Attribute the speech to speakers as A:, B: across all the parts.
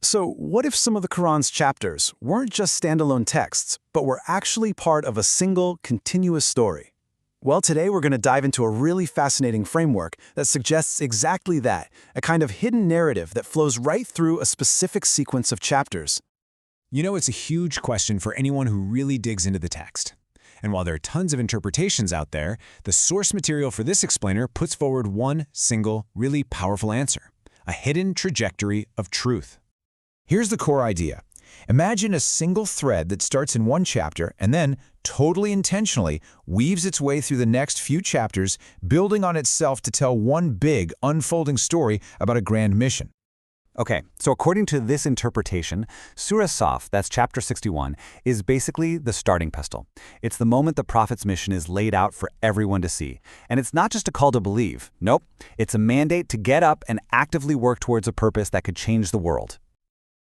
A: So, what if some of the Quran's chapters weren't just standalone texts, but were actually part of a single, continuous story? Well, today we're going to dive into a really fascinating framework that suggests exactly that, a kind of hidden narrative that flows right through a specific sequence of chapters.
B: You know, it's a huge question for anyone who really digs into the text. And while there are tons of interpretations out there, the source material for this explainer puts forward one single, really powerful answer: a hidden trajectory of truth. Here's the core idea. Imagine a single thread that starts in one chapter and then, totally intentionally, weaves its way through the next few chapters, building on itself to tell one big, unfolding story about a grand mission.
C: Okay, so according to this interpretation, Surah Saf, that's chapter 61, is basically the starting pestle. It's the moment the prophet's mission is laid out for everyone to see. And it's not just a call to believe. Nope, it's a mandate to get up and actively work towards a purpose that could change the world.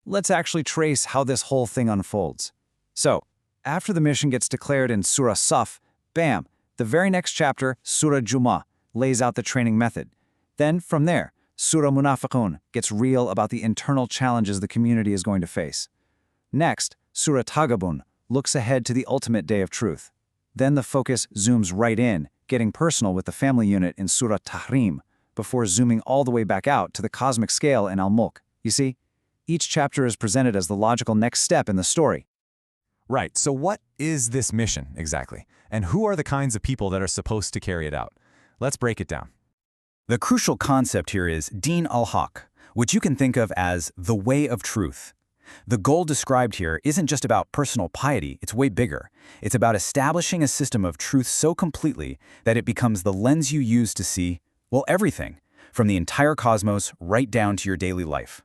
D: Let's actually trace how this whole thing unfolds. So, after the mission gets declared in Surah Saf, bam, the very next chapter, Surah Jummah, lays out the training method. Then, from there, Surah Munafiqun gets real about the internal challenges the community is going to face. Next, Surah Taghabun looks ahead to the ultimate day of truth. Then the focus zooms right in, getting personal with the family unit in Surah Tahrim, before zooming all the way back out to the cosmic scale in Al-Mulk. You see? Each chapter is presented as the logical next step in the story.
B: Right, so what is this mission exactly? And who are the kinds of people that are supposed to carry it out? Let's break it down.
C: The crucial concept here is Din al-Haq, which you can think of as the way of truth. The goal described here isn't just about personal piety, it's way bigger. It's about establishing a system of truth so completely that it becomes the lens you use to see, well, everything, from the entire cosmos right down to your daily life.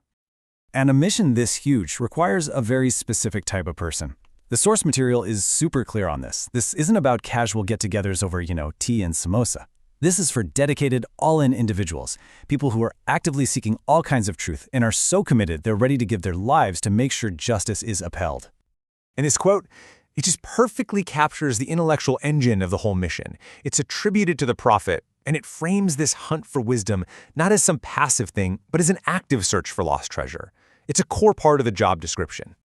A: And a mission this huge requires a very specific type of person. The source material is super clear on this. This isn't about casual get-togethers over, tea and samosa. This is for dedicated, all-in individuals, people who are actively seeking all kinds of truth and are so committed they're ready to give their lives to make sure justice is upheld.
E: And this quote, it just perfectly captures the intellectual engine of the whole mission. It's attributed to the prophet, and it frames this hunt for wisdom not as some passive thing, but as an active search for lost treasure. It's a core part of the job description.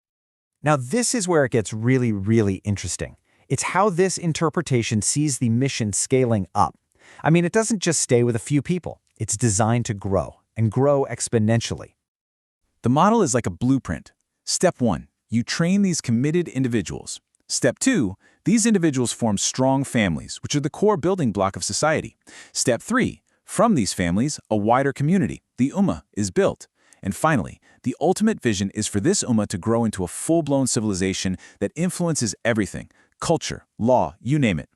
D: Now, this is where it gets really, really interesting. It's how this interpretation sees the mission scaling up. I mean, it doesn't just stay with a few people. It's designed to grow, and grow exponentially.
B: The model is like a blueprint. Step 1, you train these committed individuals. Step 2, these individuals form strong families, which are the core building block of society. Step 3, from these families, a wider community, the Ummah, is built. And finally, the ultimate vision is for this Ummah to grow into a full-blown civilization that influences everything: culture, law, you name it.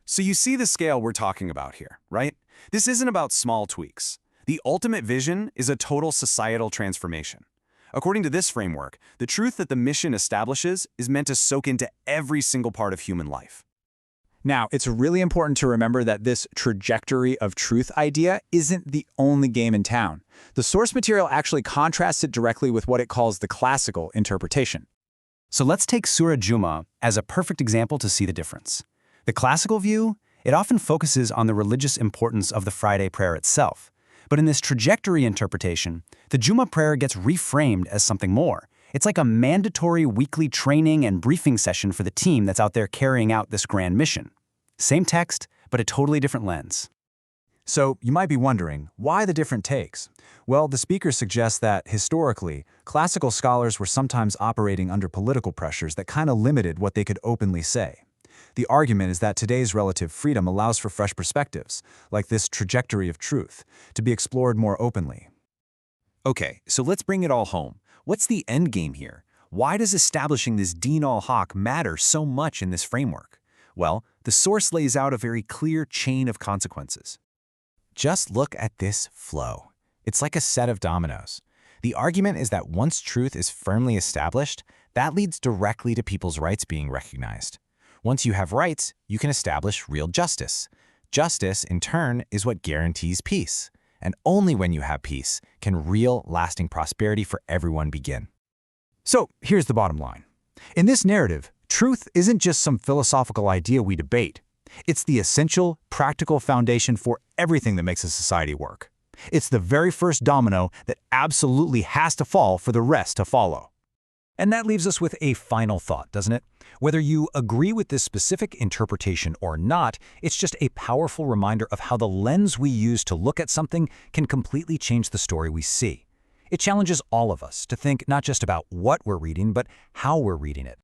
A: So you see the scale we're talking about here, right? This isn't about small tweaks. The ultimate vision is a total societal transformation. According to this framework, the truth that the mission establishes is meant to soak into every single part of human life.
D: Now, it's really important to remember that this trajectory of truth idea isn't the only game in town. The source material actually contrasts it directly with what it calls the classical interpretation.
C: So let's take Surah Jummah as a perfect example to see the difference. The classical view, it often focuses on the religious importance of the Friday prayer itself. But in this trajectory interpretation, the Jummah prayer gets reframed as something more. It's like a mandatory weekly training and briefing session for the team that's out there carrying out this grand mission. Same text, but a totally different lens.
E: So you might be wondering, why the different takes? Well, the speaker suggests that, historically, classical scholars were sometimes operating under political pressures that kind of limited what they could openly say. The argument is that today's relative freedom allows for fresh perspectives, like this trajectory of truth, to be explored more openly.
B: Okay, so let's bring it all home. What's the end game here? Why does establishing this Din al-Haq matter so much in this framework? Well, the source lays out a very clear chain of consequences.
E: Just look at this flow. It's like a set of dominoes. The argument is that once truth is firmly established, that leads directly to people's rights being recognized. Once you have rights, you can establish real justice. Justice, in turn, is what guarantees peace. And only when you have peace can real, lasting prosperity for everyone begin. So here's the bottom line. In this narrative, truth isn't just some philosophical idea we debate. It's the essential, practical foundation for everything that makes a society work.
F: It's the very first domino that absolutely has to fall for the rest to follow.
B: And that leaves us with a final thought, doesn't it? Whether you agree with this specific interpretation or not, it's just a powerful reminder of how the lens we use to look at something can completely change the story we see. It challenges all of us to think not just about what we're reading, but how we're reading it.